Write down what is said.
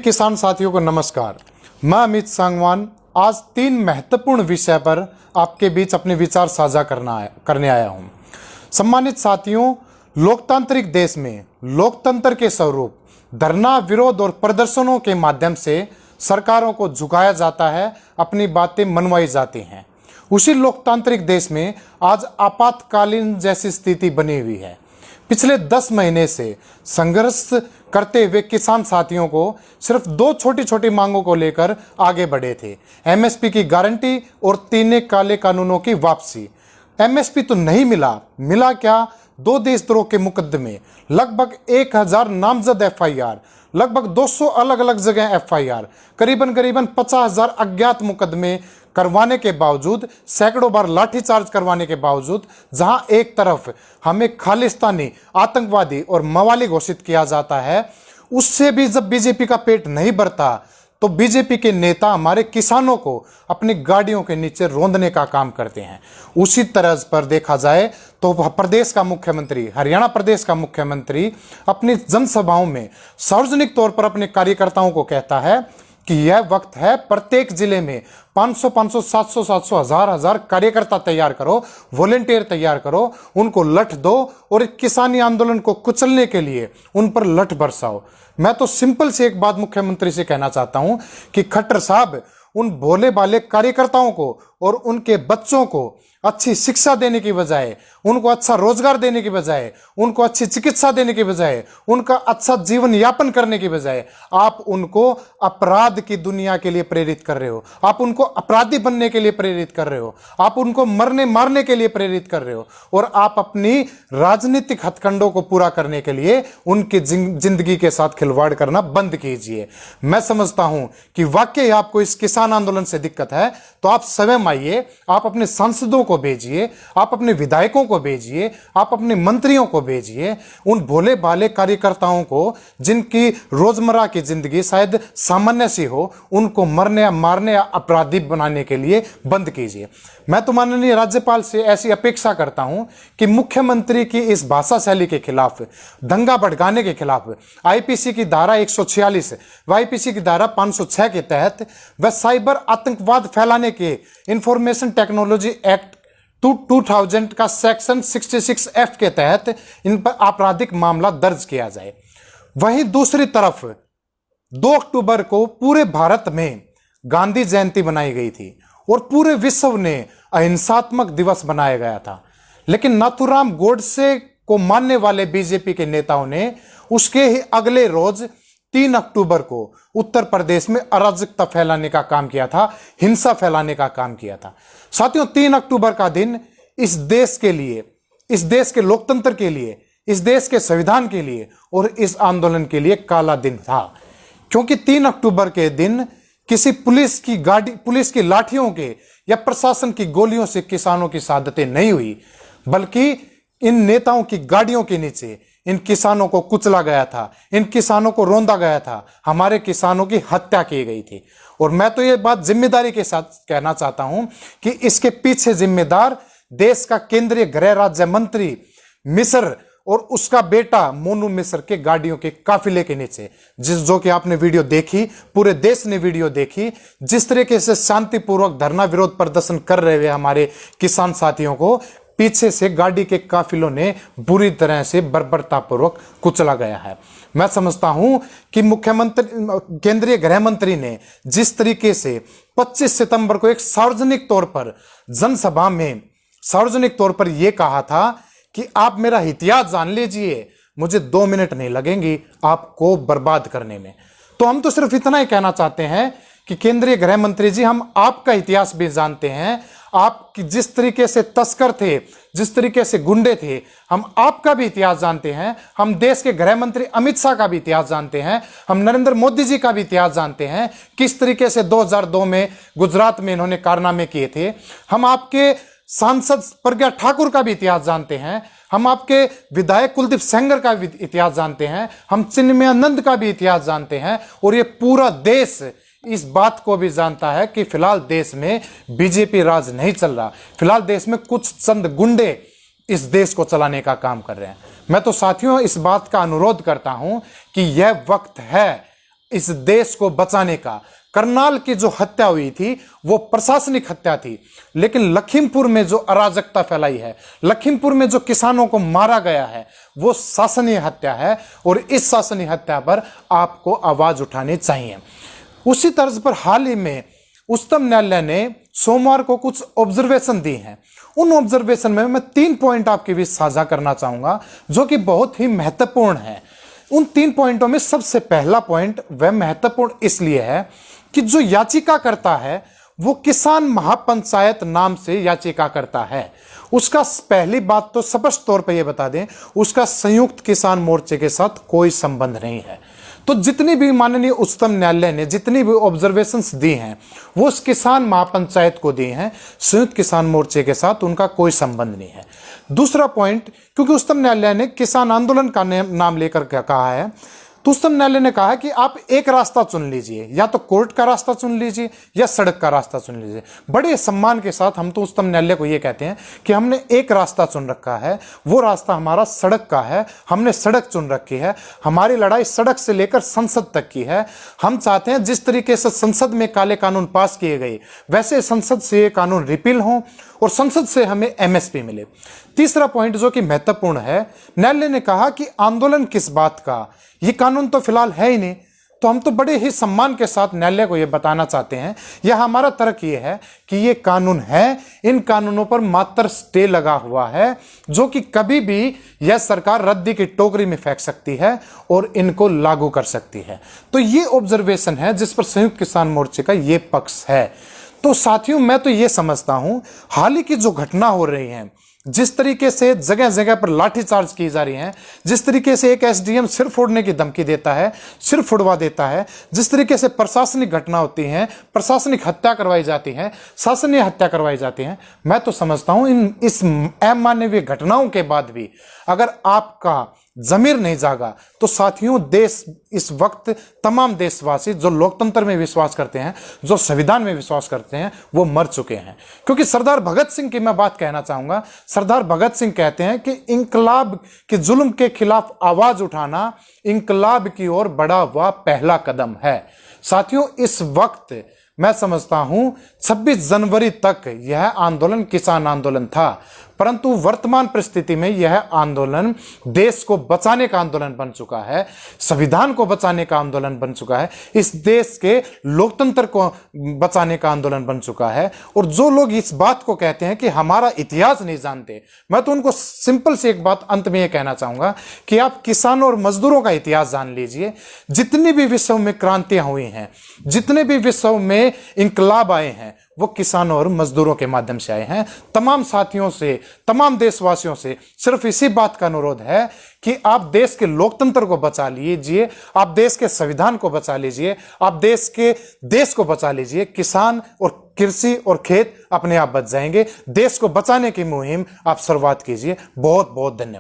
किसान साथियों को नमस्कार। मैं अमित सांगवान आज 3 महत्वपूर्ण विषय पर आपके बीच अपने विचार साझा करने आया हूं। सम्मानित साथियों, लोकतांत्रिक देश में लोकतंत्र के स्वरूप धरना, विरोध और प्रदर्शनों के माध्यम से सरकारों को झुकाया जाता है, अपनी बातें मनवाई जाती हैं। उसी लोकतांत्रिक देश में आज आपातकालीन जैसी स्थिति बनी हुई है। पिछले 10 महीने से संघर्ष करते हुए किसान साथियों को सिर्फ 2 छोटी छोटी मांगों को लेकर आगे बढ़े थे। एमएसपी की गारंटी और 3 काले कानूनों की वापसी। एमएसपी तो नहीं मिला क्या? 2 देशद्रोह के मुकदमे, लगभग 1000 नामजद एफआईआर, लगभग 200 अलग अलग जगह एफआईआर, करीबन 50,000 अज्ञात मुकदमे करवाने के बावजूद, सैकड़ों बार लाठीचार्ज करवाने के बावजूद, जहां एक तरफ हमें खालिस्तानी, आतंकवादी और मवाली घोषित किया जाता है, उससे भी जब बीजेपी का पेट नहीं भरता तो बीजेपी के नेता हमारे किसानों को अपनी गाड़ियों के नीचे रौंदने का काम करते हैं। उसी तरह पर देखा जाए तो प्रदेश का मुख्यमंत्री, हरियाणा प्रदेश का मुख्यमंत्री अपनी जनसभाओं में सार्वजनिक तौर पर अपने कार्यकर्ताओं को कहता है कि यह वक्त है, प्रत्येक जिले में 500, 700, हजार कार्यकर्ता तैयार करो, वॉलेंटियर तैयार करो, उनको लठ दो और किसानी आंदोलन को कुचलने के लिए उन पर लठ बरसाओ। मैं तो सिंपल से एक बात मुख्यमंत्री से कहना चाहता हूं कि खट्टर साहब, उन भोले भाले कार्यकर्ताओं को और उनके बच्चों को अच्छी शिक्षा देने की बजाय, उनको अच्छा रोजगार देने की बजाय, उनको अच्छी चिकित्सा देने की बजाय, उनका अच्छा जीवन यापन करने की बजाय आप उनको अपराध की दुनिया के लिए प्रेरित कर रहे हो। आप उनको अपराधी बनने के लिए प्रेरित कर रहे हो। आप उनको मरने मारने के लिए प्रेरित कर रहे हो और आप अपनी राजनीतिक हथकंडों को पूरा करने के लिए उनकी जिंदगी के साथ खिलवाड़ करना बंद कीजिए। मैं समझता हूं कि वाकई आपको इस किसान आंदोलन से दिक्कत है तो आप स्वयं आइए, आप अपने सांसदों को भेजिए, आप अपने विधायकों को भेजिए, आप अपने मंत्रियों को भेजिए, उन भोले भाले कार्यकर्ताओं को जिनकी रोजमर्रा की जिंदगी शायद सामान्य सी हो, उनको मरने या मारने या अपराधी बनाने के लिए बंद कीजिए। मैं तो माननीय राज्यपाल से ऐसी अपेक्षा करता हूं कि मुख्यमंत्री की इस भाषा शैली के खिलाफ, दंगा भड़काने के खिलाफ आईपीसी की धारा 146 व आईपीसी की धारा 506 के तहत वह साइबर आतंकवाद फैलाने के इंफॉर्मेशन टेक्नोलॉजी एक्ट 2000 का सेक्शन 66F के तहत इन पर आपराधिक मामला दर्ज किया जाए। वहीं दूसरी तरफ 2 अक्टूबर को पूरे भारत में गांधी जयंती बनाई गई थी और पूरे विश्व ने अहिंसात्मक दिवस बनाया गया था, लेकिन नाथूराम गोडसे को मानने वाले बीजेपी के नेताओं ने उसके ही अगले रोज 3 अक्टूबर को उत्तर प्रदेश में अराजकता फैलाने का काम किया था, हिंसा फैलाने का काम किया था। साथियों, 3 अक्टूबर का दिन इस देश के लिए, इस देश के लोकतंत्र के लिए, इस देश के संविधान के लिए और इस आंदोलन के लिए काला दिन था, क्योंकि 3 अक्टूबर के दिन किसी पुलिस की लाठियों के या प्रशासन की गोलियों से किसानों की शहादतें नहीं हुई, बल्कि इन नेताओं की गाड़ियों के नीचे इन किसानों को कुचला गया था, इन किसानों को रौंदा गया था, हमारे किसानों की हत्या की गई थी। और मैं तो ये बात जिम्मेदारी के साथ कहना चाहता हूं कि इसके पीछे जिम्मेदार देश का केंद्रीय गृह राज्य मंत्री मिश्र और उसका बेटा मोनू मिश्र के गाड़ियों के काफिले के नीचे, जो कि आपने वीडियो देखी, पूरे देश ने वीडियो देखी, जिस तरीके से शांतिपूर्वक धरना विरोध प्रदर्शन कर रहे हुए हमारे किसान साथियों को पीछे से गाड़ी के काफिलों ने बुरी तरह से बर्बरतापूर्वक कुचला गया है। मैं समझता हूं कि केंद्रीय गृह मंत्री ने जिस तरीके से 25 सितंबर को एक सार्वजनिक तौर पर जनसभा में सार्वजनिक तौर पर यह कहा था कि आप मेरा इतिहास जान लीजिए, मुझे 2 मिनट नहीं लगेंगे आपको बर्बाद करने में, तो हम तो सिर्फ इतना ही कहना चाहते हैं कि केंद्रीय गृह मंत्री जी, हम आपका इतिहास भी जानते हैं। आप जिस तरीके से तस्कर थे, जिस तरीके से गुंडे थे, हम आपका भी इतिहास जानते हैं। हम देश के गृह मंत्री अमित शाह का भी इतिहास जानते हैं। हम नरेंद्र मोदी जी का भी इतिहास जानते हैं, किस तरीके से 2002 में गुजरात में इन्होंने कारनामे किए थे। हम आपके सांसद प्रज्ञा ठाकुर का भी इतिहास जानते हैं। हम आपके विधायक कुलदीप सेंगर का भी इतिहास जानते हैं। हम चिन्मयानंद का भी इतिहास जानते हैं। और ये पूरा देश इस बात को भी जानता है कि फिलहाल देश में बीजेपी राज नहीं चल रहा, फिलहाल देश में कुछ चंद गुंडे इस देश को चलाने का काम कर रहे हैं। मैं तो साथियों इस बात का अनुरोध करता हूं कि यह वक्त है, इस देश को बचाने का। करनाल की जो हत्या हुई थी वो प्रशासनिक हत्या थी, लेकिन लखीमपुर में जो अराजकता फैलाई है, लखीमपुर में जो किसानों को मारा गया है, वो शासनीय हत्या है और इस शासनीय हत्या पर आपको आवाज उठानी चाहिए। उसी तर्ज पर हाल ही में उच्चतम न्यायालय ने सोमवार को कुछ ऑब्जर्वेशन दी हैं। उन ऑब्जर्वेशन में मैं 3 पॉइंट आपके बीच साझा करना चाहूंगा जो कि बहुत ही महत्वपूर्ण है। उन 3 पॉइंटों में सबसे पहला पॉइंट वह महत्वपूर्ण इसलिए है कि जो याचिका करता है वो किसान महापंचायत नाम से याचिका करता है। उसका पहली बात तो स्पष्ट तौर पर यह बता दें, उसका संयुक्त किसान मोर्चे के साथ कोई संबंध नहीं है। तो जितनी भी माननीय उच्चतम न्यायालय ने जितनी भी ऑब्जर्वेशंस दी हैं वो उस किसान महापंचायत को दी हैं, संयुक्त किसान मोर्चे के साथ उनका कोई संबंध नहीं है। दूसरा पॉइंट, क्योंकि उच्चतम न्यायालय ने किसान आंदोलन का नाम लेकर कहा है, तो उच्चतम न्यायालय ने कहा कि आप एक रास्ता चुन लीजिए, या तो कोर्ट का रास्ता चुन लीजिए या सड़क का रास्ता चुन लीजिए। बड़े सम्मान के साथ हम तो उच्चतम न्यायालय को यह कहते हैं कि हमने एक रास्ता चुन रखा है, वो रास्ता हमारा सड़क का है, हमने सड़क चुन रखी है। हमारी लड़ाई सड़क से लेकर संसद तक की है। हम चाहते हैं जिस तरीके से संसद में काले कानून पास किए गए वैसे संसद से ये कानून रिपील हो और संसद से हमें एमएसपी मिले। तीसरा पॉइंट जो कि महत्वपूर्ण है, न्यायालय ने कहा कि आंदोलन किस बात का, ये कानून तो फिलहाल है ही नहीं। तो हम तो बड़े ही सम्मान के साथ न्यायालय को यह बताना चाहते हैं, यह हमारा तर्क ये है कि ये कानून है, इन कानूनों पर मात्र स्टे लगा हुआ है जो कि कभी भी यह सरकार रद्दी की टोकरी में फेंक सकती है और इनको लागू कर सकती है। तो ये ऑब्जर्वेशन है जिस पर संयुक्त किसान मोर्चे का ये पक्ष है। तो साथियों, मैं तो ये समझता हूं हाल ही की जो घटना हो रही है, जिस तरीके से जगह जगह पर लाठीचार्ज की जा रही है, जिस तरीके से एक एसडीएम सिर फोड़ने की धमकी देता है, सिर फोड़वा देता है, जिस तरीके से प्रशासनिक घटना होती है, प्रशासनिक हत्या करवाई जाती है, शासनीय हत्या करवाई जाती है, मैं तो समझता हूं इस अमानवीय घटनाओं के बाद भी अगर आपका जमीर नहीं जागा तो साथियों, देश इस वक्त तमाम देशवासी जो लोकतंत्र में विश्वास करते हैं, जो संविधान में विश्वास करते हैं, वो मर चुके हैं। क्योंकि सरदार भगत सिंह की मैं बात कहना चाहूंगा। सरदार भगत सिंह कहते हैं कि इंकलाब के जुल्म के खिलाफ आवाज उठाना इंकलाब की ओर बढ़ा हुआ पहला कदम है। साथियों, इस वक्त मैं समझता हूं 26 जनवरी तक यह आंदोलन किसान आंदोलन था, परंतु वर्तमान परिस्थिति में यह आंदोलन देश को बचाने का आंदोलन बन चुका है, संविधान को बचाने का आंदोलन बन चुका है, इस देश के लोकतंत्र को बचाने का आंदोलन बन चुका है। और जो लोग इस बात को कहते हैं कि हमारा इतिहास नहीं जानते, मैं तो उनको सिंपल से एक बात अंत में यह कहना चाहूंगा कि आप किसानों और मजदूरों का इतिहास जान लीजिए। जितनी भी विश्व में क्रांतियां हुई हैं, जितने भी विश्व में इंकलाब आए हैं, वो किसानों और मजदूरों के माध्यम से आए हैं। तमाम साथियों से, तमाम देशवासियों से सिर्फ इसी बात का अनुरोध है कि आप देश के लोकतंत्र को बचा लीजिए, आप देश के संविधान को बचा लीजिए, आप देश को बचा लीजिए। किसान और कृषि और खेत अपने आप बच जाएंगे। देश को बचाने की मुहिम आप शुरुआत कीजिए। बहुत बहुत धन्यवाद।